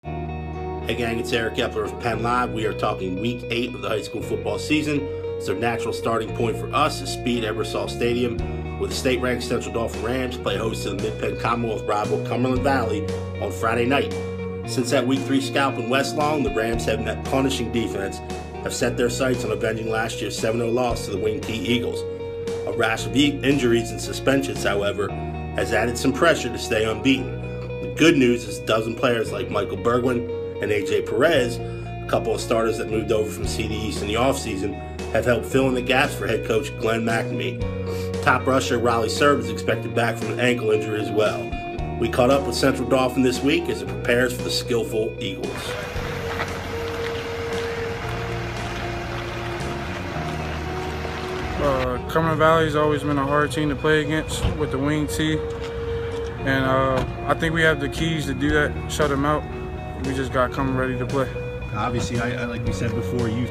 Hey gang, it's Eric Epler of PennLive. We are talking Week 8 of the high school football season. So natural starting point for us is Speed Ebersol Stadium, where the state-ranked Central Dauphin Rams play host to the Mid-Penn Commonwealth rival Cumberland Valley on Friday night. Since that Week 3 scalp in West Long, the Rams have met punishing defense, have set their sights on avenging last year's 7-0 loss to the Wing T Eagles. A rash of injuries and suspensions, however, has added some pressure to stay unbeaten. The good news is a dozen players like Michael Bergwin and A.J. Perez, a couple of starters that moved over from CD East in the offseason, have helped fill in the gaps for head coach Glenn McNamee. Top rusher Raleigh Serb is expected back from an ankle injury as well. We caught up with Central Dauphin this week as it prepares for the skillful Eagles. Cumberland Valley has always been a hard team to play against with the Wing T, and I think we have the keys to do that, shut them out. We just got to come ready to play. Obviously, I like we said before, you've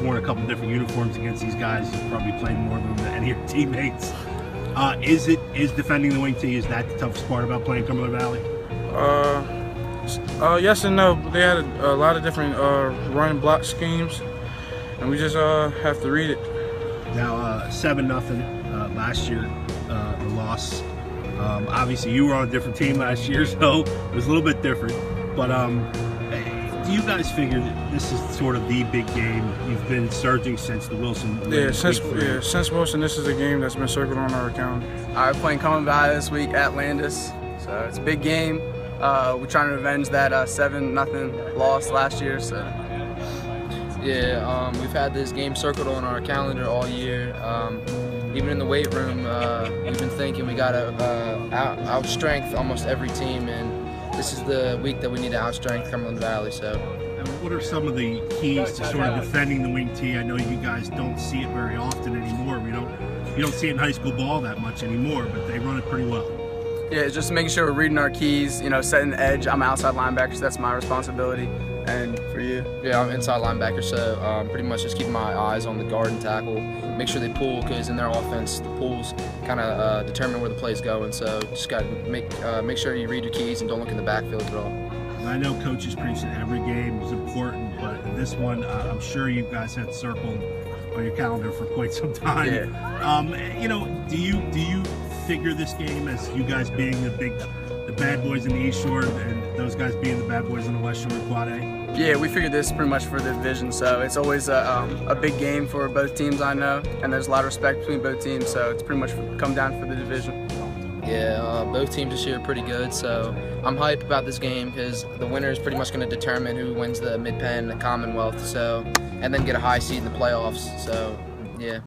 worn a couple different uniforms against these guys. You've probably played more of them than any of your teammates. Is defending the Wing T, is that the toughest part about playing Cumberland Valley? Yes and no. They had a lot of different run block schemes, and we just have to read it. Now, 7-0 last year, the loss. Obviously, you were on a different team last year, so it was a little bit different. But do you guys figure that this is sort of the big game? You've been surging since the Wilson. Since Wilson, this is a game that's been circled on our calendar. We're playing Cumberland Valley this week at Landis, so it's a big game. We're trying to revenge that 7-0 loss last year. So. Yeah, we've had this game circled on our calendar all year. Even in the weight room, we've been thinking we got to outstrength almost every team, and this is the week that we need to outstrength Cumberland Valley. So, and what are some of the keys to sort of defending the Wing T? I know you guys don't see it very often anymore. You don't see it in high school ball that much anymore, but they run it pretty well. Yeah, it's just making sure we're reading our keys. Setting the edge. I'm an outside linebacker, so that's my responsibility. And for you? Yeah, I'm inside linebacker, so pretty much just keeping my eyes on the guard and tackle. Make sure they pull, because in their offense, the pulls kind of determine where the play's going. So just got to make sure you read your keys and don't look in the backfield at all. I know coaches preach that every game is important, but in this one, I'm sure you guys had circled on your calendar for quite some time. Yeah. Do you figure this game as you guys being the bad boys in the East Shore and those guys being the bad boys in the West Shore Quad A? Yeah, we figured this pretty much for the division, so it's always a big game for both teams, I know, and there's a lot of respect between both teams, so it's pretty much come down for the division. Yeah, both teams this year are pretty good, so I'm hyped about this game because the winner is pretty much going to determine who wins the Mid-Penn Commonwealth, and then get a high seed in the playoffs, so yeah.